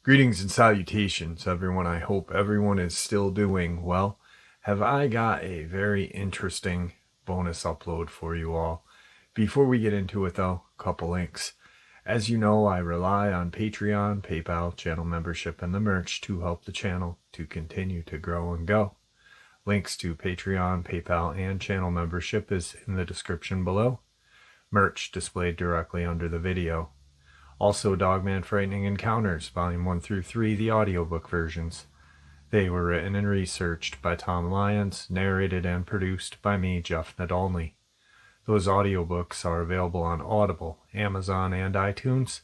Greetings and salutations, everyone. I hope everyone is still doing well. Have I got a very interesting bonus upload for you all. Before we get into it, though, a couple links. As you know, I rely on Patreon, PayPal, channel membership, and the merch to help the channel to continue to grow and go. Links to Patreon, PayPal, and channel membership is in the description below. Merch displayed directly under the video. Also, Dogman Frightening Encounters, Volume 1 through 3, the audiobook versions. They were written and researched by Tom Lyons, narrated and produced by me, Jeff Nadolny. Those audiobooks are available on Audible, Amazon, and iTunes,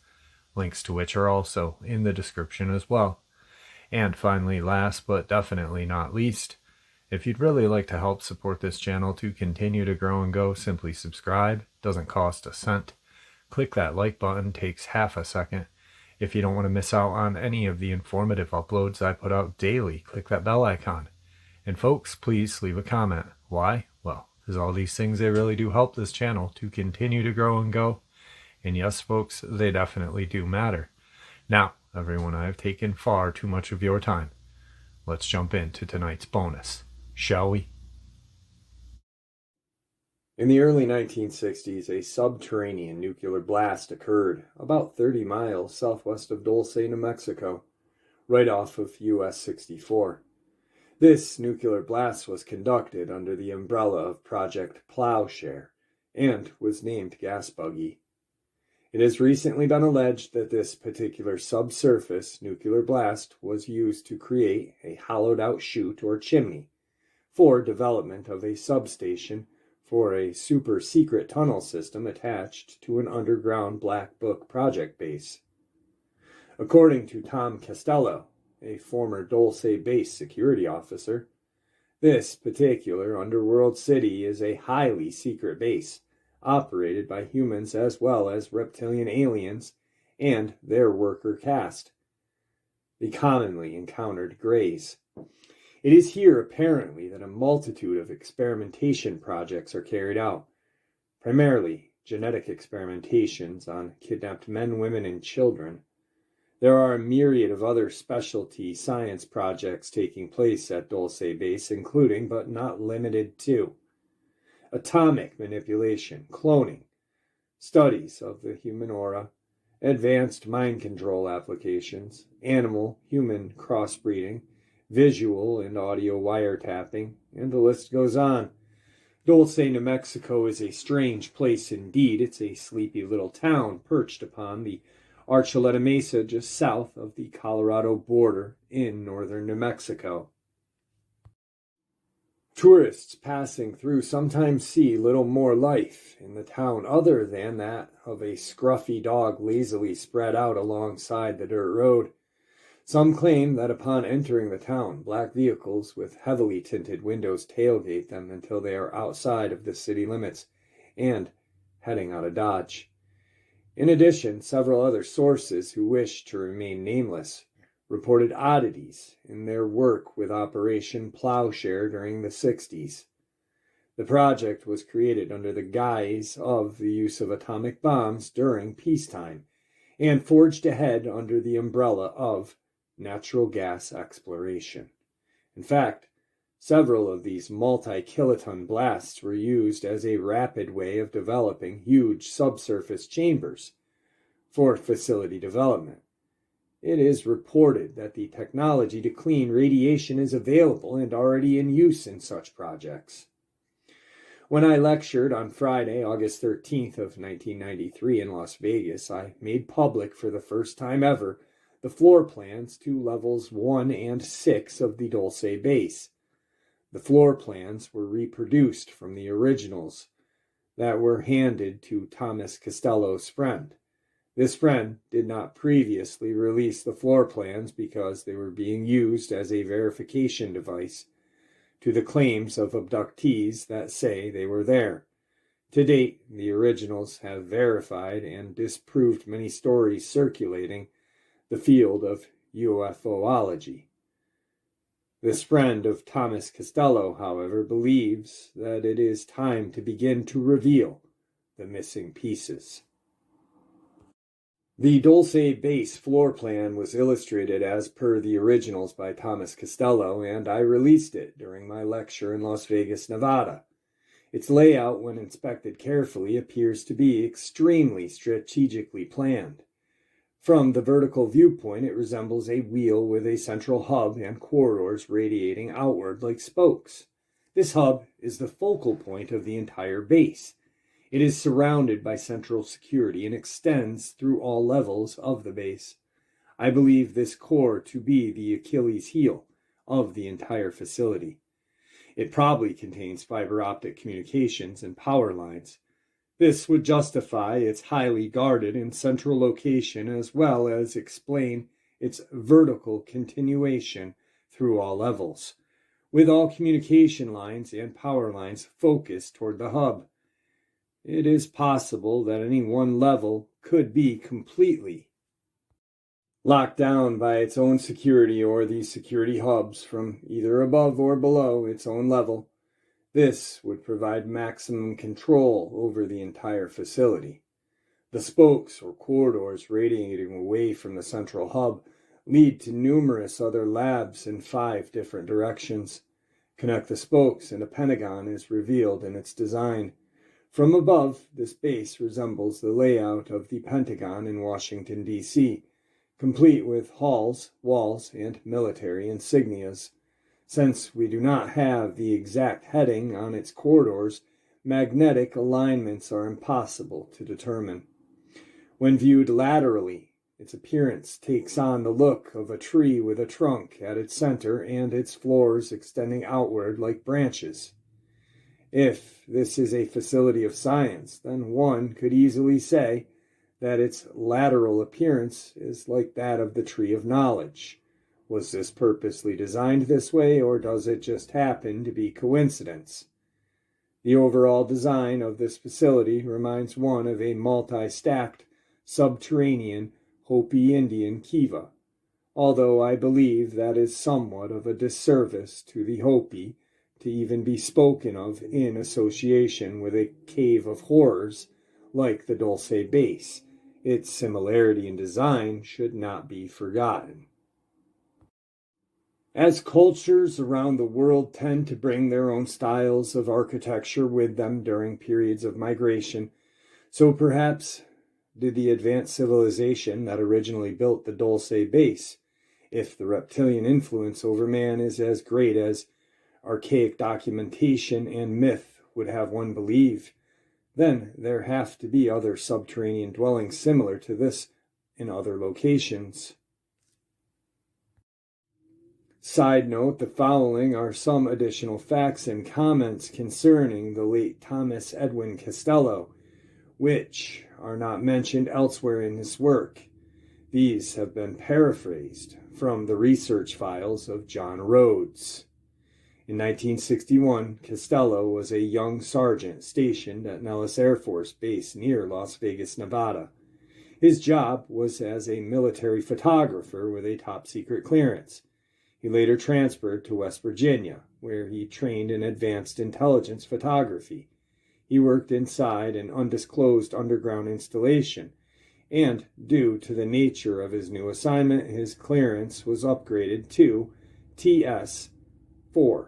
links to which are also in the description as well. And finally, last but definitely not least, if you'd really like to help support this channel to continue to grow and go, simply subscribe. Doesn't cost a cent. Click that like button, takes half a second. If you don't want to miss out on any of the informative uploads I put out daily, click that bell icon. And folks, please leave a comment. Why? Well, because all these things, they really do help this channel to continue to grow and go. And yes, folks, they definitely do matter. Now, everyone, I have taken far too much of your time. Let's jump into tonight's bonus, shall we? In the early 1960s, a subterranean nuclear blast occurred about 30 miles southwest of Dulce, New Mexico, right off of US 64. This nuclear blast was conducted under the umbrella of Project Plowshare and was named Gas Buggy. It has recently been alleged that this particular subsurface nuclear blast was used to create a hollowed-out chute or chimney for development of a substation for a super-secret tunnel system attached to an underground Black Book project base. According to Tom Castello, a former Dulce base security officer, this particular underworld city is a highly secret base, operated by humans as well as reptilian aliens and their worker caste, the commonly encountered Greys. It is here, apparently, that a multitude of experimentation projects are carried out, primarily genetic experimentations on kidnapped men, women, and children. There are a myriad of other specialty science projects taking place at Dulce Base, including, but not limited to, atomic manipulation, cloning, studies of the human aura, advanced mind control applications, animal-human crossbreeding, visual and audio wiretapping, and the list goes on. Dulce, New Mexico is a strange place indeed. It's a sleepy little town perched upon the Archuleta Mesa just south of the Colorado border in northern New Mexico. Tourists passing through sometimes see little more life in the town other than that of a scruffy dog lazily spread out alongside the dirt road. Some claim that upon entering the town, black vehicles with heavily tinted windows tailgate them until they are outside of the city limits and heading out of Dodge. In addition, several other sources who wish to remain nameless reported oddities in their work with Operation Plowshare during the 60s. The project was created under the guise of the use of atomic bombs during peacetime and forged ahead under the umbrella of natural gas exploration. In fact, several of these multi-kiloton blasts were used as a rapid way of developing huge subsurface chambers for facility development. It is reported that the technology to clean radiation is available and already in use in such projects. When I lectured on Friday, August 13th of 1993 in Las Vegas, I made public for the first time ever the floor plans to levels 1 and 6 of the Dulce base. The floor plans were reproduced from the originals that were handed to Thomas Castello's friend. This friend did not previously release the floor plans because they were being used as a verification device to the claims of abductees that say they were there. To date, the originals have verified and disproved many stories circulating the field of UFOlogy. This friend of Thomas Castello, however, believes that it is time to begin to reveal the missing pieces. The Dulce base floor plan was illustrated as per the originals by Thomas Castello, and I released it during my lecture in Las Vegas, Nevada. Its layout, when inspected carefully, appears to be extremely strategically planned. From the vertical viewpoint, it resembles a wheel with a central hub and corridors radiating outward like spokes. This hub is the focal point of the entire base. It is surrounded by central security and extends through all levels of the base. I believe this core to be the Achilles heel of the entire facility. It probably contains fiber optic communications and power lines. This would justify its highly guarded and central location, as well as explain its vertical continuation through all levels, with all communication lines and power lines focused toward the hub. It is possible that any one level could be completely locked down by its own security or the security hubs from either above or below its own level. This would provide maximum control over the entire facility. The spokes or corridors radiating away from the central hub lead to numerous other labs in 5 different directions. Connect the spokes and a pentagon is revealed in its design. From above, this base resembles the layout of the Pentagon in Washington, D.C., complete with halls, walls, and military insignias. Since we do not have the exact heading on its corridors, magnetic alignments are impossible to determine. When viewed laterally, its appearance takes on the look of a tree with a trunk at its center and its floors extending outward like branches. If this is a facility of science, then one could easily say that its lateral appearance is like that of the tree of knowledge. Was this purposely designed this way, or does it just happen to be coincidence? The overall design of this facility reminds one of a multi-stacked subterranean Hopi Indian kiva, although I believe that is somewhat of a disservice to the Hopi to even be spoken of in association with a cave of horrors like the Dulce base. Its similarity in design should not be forgotten. As cultures around the world tend to bring their own styles of architecture with them during periods of migration, so perhaps did the advanced civilization that originally built the Dulce base. If the reptilian influence over man is as great as archaic documentation and myth would have one believe, then there have to be other subterranean dwellings similar to this in other locations. Side note, the following are some additional facts and comments concerning the late Thomas Edwin Castello, which are not mentioned elsewhere in his work. These have been paraphrased from the research files of John Rhodes. In 1961, Castello was a young sergeant stationed at Nellis Air Force Base near Las Vegas, Nevada. His job was as a military photographer with a top-secret clearance. He later transferred to West Virginia, where he trained in advanced intelligence photography. He worked inside an undisclosed underground installation, and due to the nature of his new assignment, his clearance was upgraded to TS-4.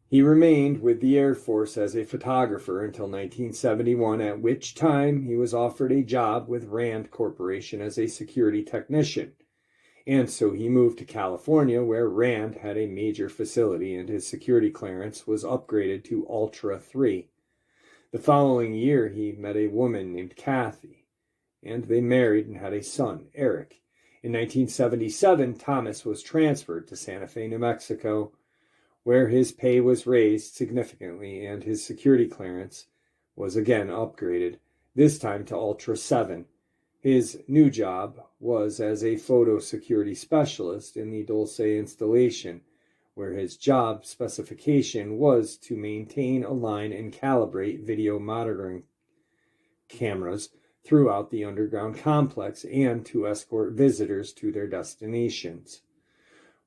He remained with the Air Force as a photographer until 1971, at which time he was offered a job with Rand Corporation as a security technician. And so he moved to California, where Rand had a major facility, and his security clearance was upgraded to Ultra 3. The following year, he met a woman named Kathy, and they married and had a son, Eric. In 1977, Thomas was transferred to Santa Fe, New Mexico, where his pay was raised significantly and his security clearance was again upgraded, this time to Ultra 7. His new job was as a photo security specialist in the Dulce installation, where his job specification was to maintain, align, and calibrate video monitoring cameras throughout the underground complex and to escort visitors to their destinations.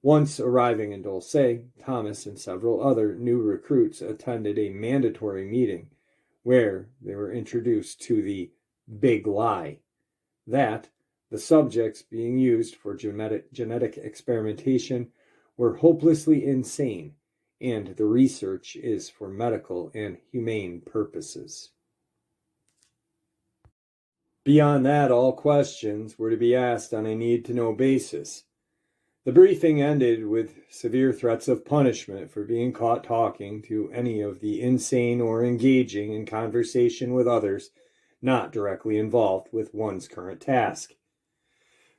Once arriving in Dulce, Thomas and several other new recruits attended a mandatory meeting where they were introduced to the big lie that the subjects being used for genetic experimentation were hopelessly insane, and the research is for medical and humane purposes. Beyond that, all questions were to be asked on a need-to-know basis. The briefing ended with severe threats of punishment for being caught talking to any of the insane or engaging in conversation with others not directly involved with one's current task.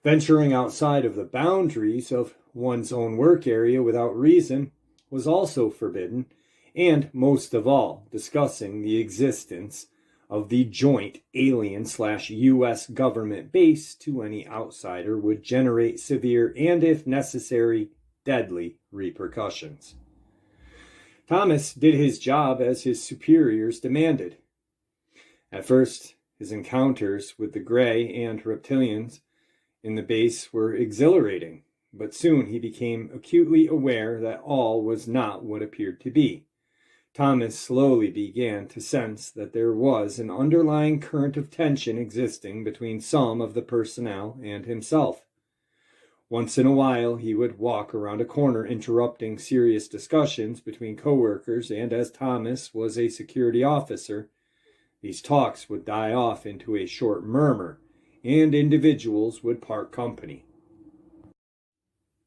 Venturing outside of the boundaries of one's own work area without reason was also forbidden, and most of all, discussing the existence of the joint alien/U.S. government base to any outsider would generate severe and, if necessary, deadly repercussions. Thomas did his job as his superiors demanded. At first, his encounters with the Grey and reptilians in the base were exhilarating, but soon he became acutely aware that all was not what appeared to be. Thomas slowly began to sense that there was an underlying current of tension existing between some of the personnel and himself. Once in a while, he would walk around a corner interrupting serious discussions between coworkers, and as Thomas was a security officer, these talks would die off into a short murmur, and individuals would part company.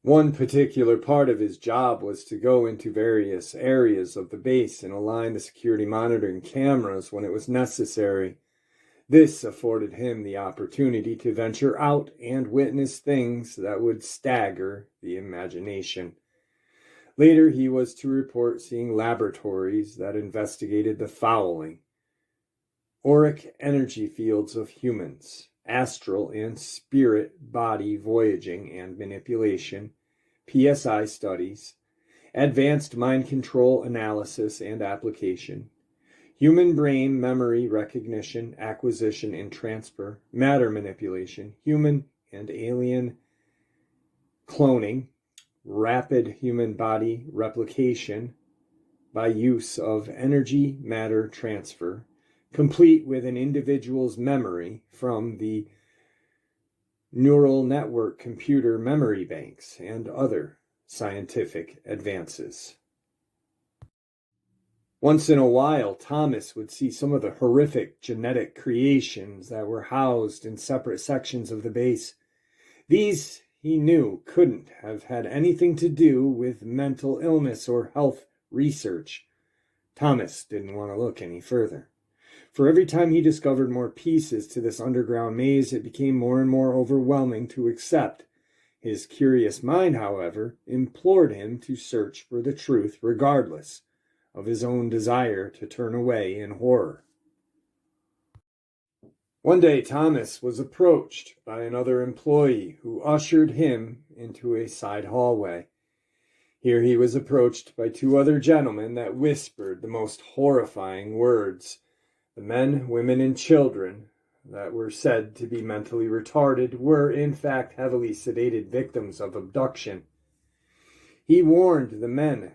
One particular part of his job was to go into various areas of the base and align the security monitoring cameras when it was necessary. This afforded him the opportunity to venture out and witness things that would stagger the imagination. Later, he was to report seeing laboratories that investigated the fouling, auric energy fields of humans, astral and spirit body voyaging and manipulation, PSI studies, advanced mind control analysis and application, human brain memory recognition, acquisition and transfer, matter manipulation, human and alien cloning, rapid human body replication by use of energy matter transfer, complete with an individual's memory from the neural network computer memory banks, and other scientific advances. Once in a while, Thomas would see some of the horrific genetic creations that were housed in separate sections of the base. These, he knew, couldn't have had anything to do with mental illness or health research. Thomas didn't want to look any further. For every time he discovered more pieces to this underground maze, it became more and more overwhelming to accept. His curious mind, however, implored him to search for the truth regardless of his own desire to turn away in horror. One day, Thomas was approached by another employee who ushered him into a side hallway. Here he was approached by two other gentlemen that whispered the most horrifying words. The men, women, and children that were said to be mentally retarded were, in fact, heavily sedated victims of abduction. He warned the men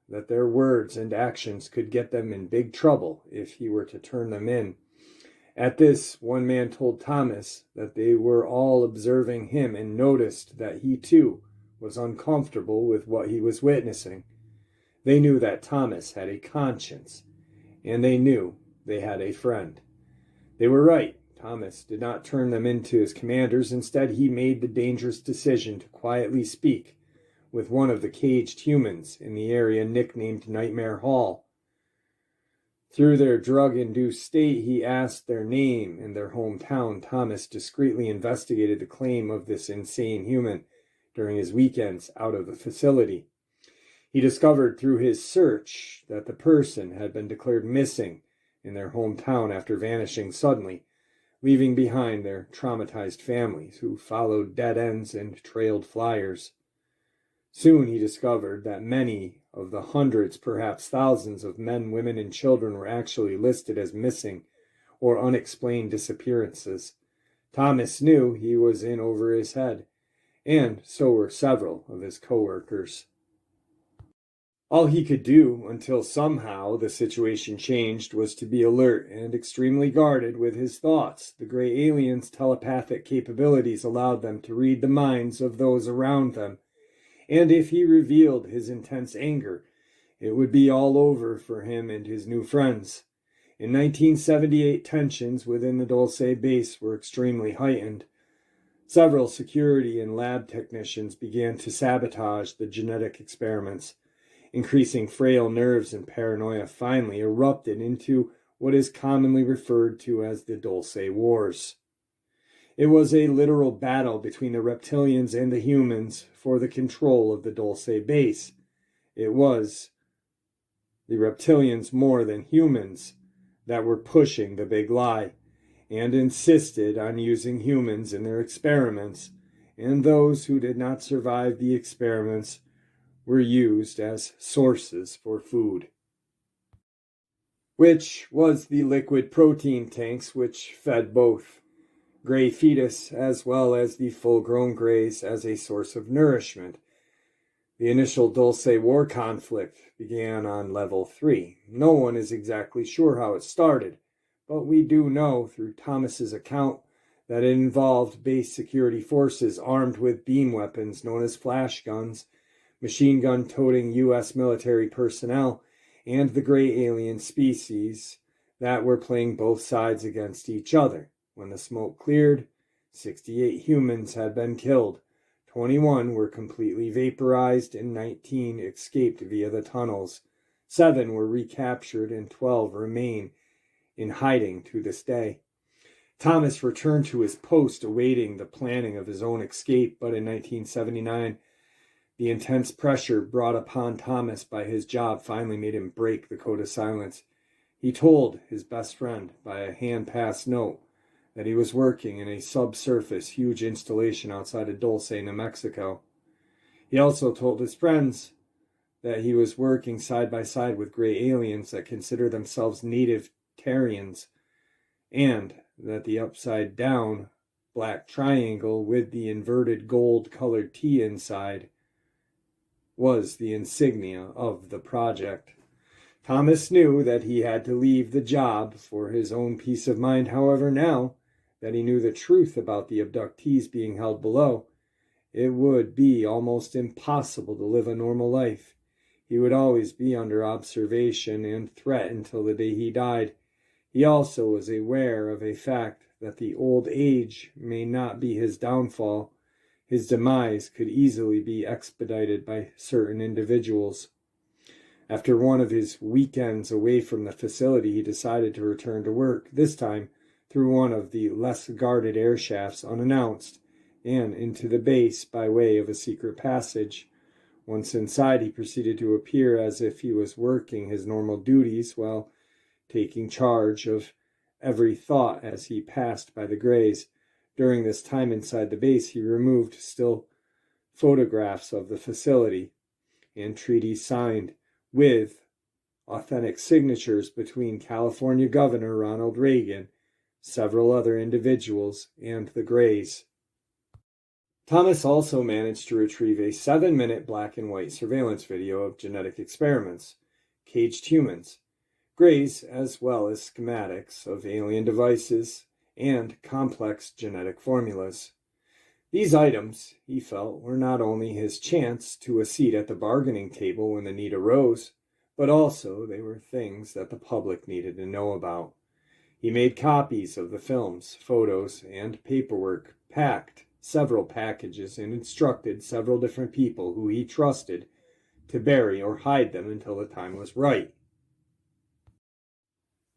that their words and actions could get them in big trouble if he were to turn them in. At this, one man told Thomas that they were all observing him and noticed that he, too, was uncomfortable with what he was witnessing. They knew that Thomas had a conscience, and they knew they had a friend. They were right. Thomas did not turn them into his commanders. Instead, he made the dangerous decision to quietly speak with one of the caged humans in the area nicknamed Nightmare Hall. Through their drug-induced state, he asked their name and their hometown. Thomas discreetly investigated the claim of this insane human during his weekends out of the facility. He discovered through his search that the person had been declared missing in their hometown after vanishing suddenly, leaving behind their traumatized families who followed dead ends and trailed flyers. Soon he discovered that many of the hundreds, perhaps thousands of men, women, and children were actually listed as missing or unexplained disappearances. Thomas knew he was in over his head, and so were several of his co-workers. All he could do until somehow the situation changed was to be alert and extremely guarded with his thoughts. The gray aliens' telepathic capabilities allowed them to read the minds of those around them, and if he revealed his intense anger, it would be all over for him and his new friends. In 1978, tensions within the Dulce base were extremely heightened. Several security and lab technicians began to sabotage the genetic experiments. Increasing frail nerves and paranoia finally erupted into what is commonly referred to as the Dulce Wars. It was a literal battle between the reptilians and the humans for the control of the Dulce base. It was the reptilians more than humans that were pushing the big lie and insisted on using humans in their experiments, and those who did not survive the experiments were used as sources for food, which was the liquid protein tanks which fed both gray fetus as well as the full-grown grays as a source of nourishment. The initial Dulce War conflict began on level 3. No one is exactly sure how it started, but we do know through Thomas's account that it involved base security forces armed with beam weapons known as flash guns, machine gun-toting U.S. military personnel, and the gray alien species that were playing both sides against each other. When the smoke cleared, 68 humans had been killed. 21 were completely vaporized and 19 escaped via the tunnels. 7 were recaptured and 12 remain in hiding to this day. Thomas returned to his post awaiting the planning of his own escape, but in 1979, the intense pressure brought upon Thomas by his job finally made him break the code of silence. He told his best friend by a hand-passed note that he was working in a subsurface huge installation outside of Dulce, New Mexico. He also told his friends that he was working side by side with gray aliens that consider themselves native Terrians, and that the upside-down black triangle with the inverted gold-colored T inside was the insignia of the project. Thomas knew that he had to leave the job for his own peace of mind. However, now that he knew the truth about the abductees being held below, it would be almost impossible to live a normal life. He would always be under observation and threat until the day he died. He also was aware of a fact that the old age may not be his downfall. His demise could easily be expedited by certain individuals. After one of his weekends away from the facility, he decided to return to work, this time through one of the less guarded air shafts unannounced, and into the base by way of a secret passage. Once inside, he proceeded to appear as if he was working his normal duties while taking charge of every thought as he passed by the grays. During this time inside the base, he removed still photographs of the facility and treaties signed with authentic signatures between California Governor Ronald Reagan, several other individuals, and the Greys. Thomas also managed to retrieve a 7-minute black and white surveillance video of genetic experiments, caged humans, Greys, as well as schematics of alien devices and complex genetic formulas. These items, he felt, were not only his chance to a seat at the bargaining table when the need arose, but also they were things that the public needed to know about. He made copies of the films, photos, and paperwork, packed several packages, and instructed several different people who he trusted to bury or hide them until the time was right.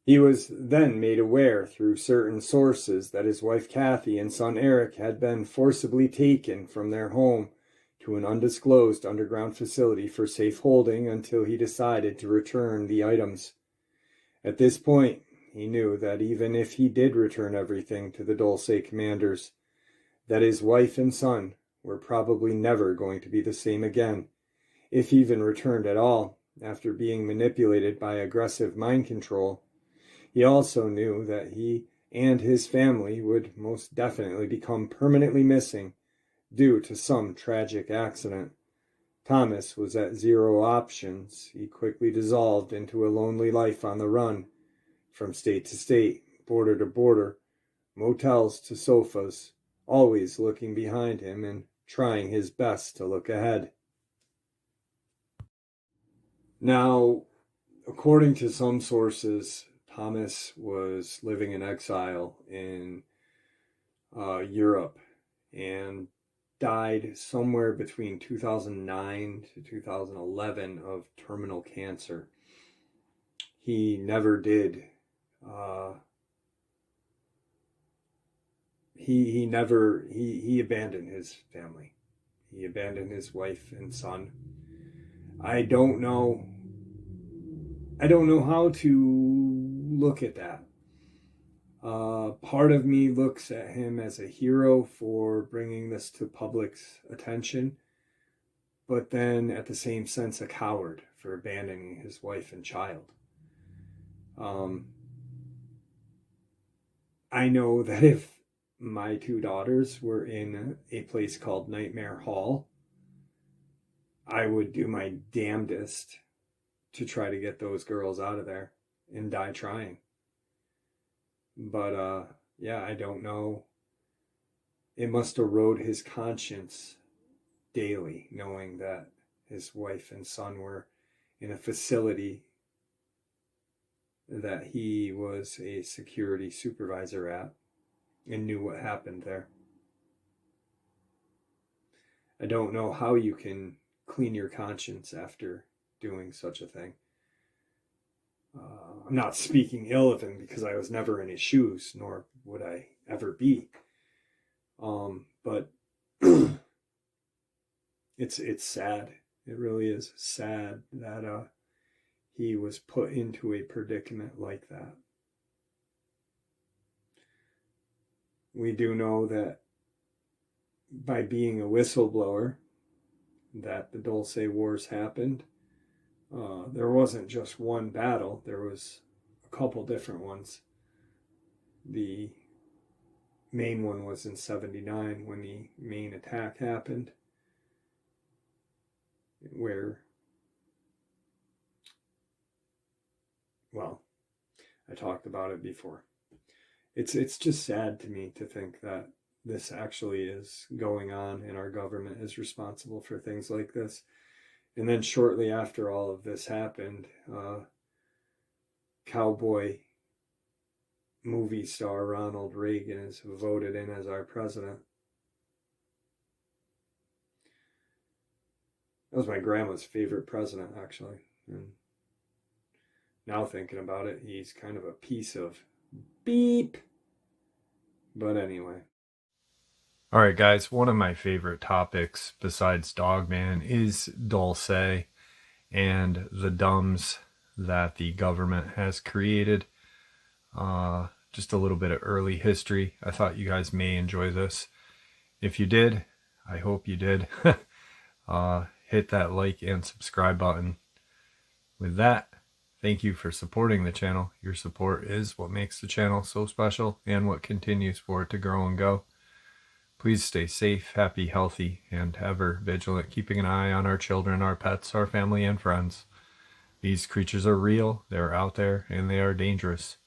He was then made aware through certain sources that his wife Kathy and son Eric had been forcibly taken from their home to an undisclosed underground facility for safe holding until he decided to return the items. At this point, he knew that even if he did return everything to the Dulce commanders, that his wife and son were probably never going to be the same again, if even returned at all, after being manipulated by aggressive mind control. He also knew that he and his family would most definitely become permanently missing due to some tragic accident. Thomas was at zero options. He quickly dissolved into a lonely life on the run, from state to state, border to border, motels to sofas, always looking behind him and trying his best to look ahead. Now, according to some sources, Thomas was living in exile in Europe and died somewhere between 2009 to 2011 of terminal cancer. He never did. He abandoned his family. He abandoned his wife and son. I don't know how to look at that. Part of me looks at him as a hero for bringing this to public's attention, but then at the same sense a coward for abandoning his wife and child. I know that if my two daughters were in a place called Nightmare Hall, I would do my damnedest to try to get those girls out of there and die trying. But yeah, I don't know. It must erode his conscience daily, knowing that his wife and son were in a facility that he was a security supervisor at and knew what happened there. I don't know how you can clean your conscience after doing such a thing. I'm not speaking ill of him because I was never in his shoes, nor would I ever be. But it's sad. It really is sad that he was put into a predicament like that. We do know that by being a whistleblower, that the Dulce Wars happened. There wasn't just one battle. There was a couple different ones. The main one was in 79 when the main attack happened, where, well, I talked about it before. It's just sad to me to think that this actually is going on and our government is responsible for things like this. And then shortly after all of this happened, cowboy movie star Ronald Reagan is voted in as our president. That was my grandma's favorite president, actually. And now thinking about it, he's kind of a piece of beep. But anyway. All right, guys, one of my favorite topics besides Dogman is Dulce and the dumbs that the government has created. Just a little bit of early history. I thought you guys may enjoy this. If you did, I hope you did. Hit that like and subscribe button. With that, thank you for supporting the channel. Your support is what makes the channel so special and what continues for it to grow and go. Please stay safe, happy, healthy, and ever vigilant, keeping an eye on our children, our pets, our family, and friends. These creatures are real, they're out there, and they are dangerous.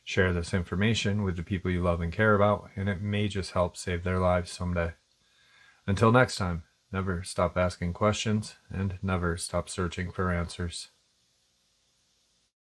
Share this information with the people you love and care about, and it may just help save their lives someday. Until next time, never stop asking questions, and never stop searching for answers.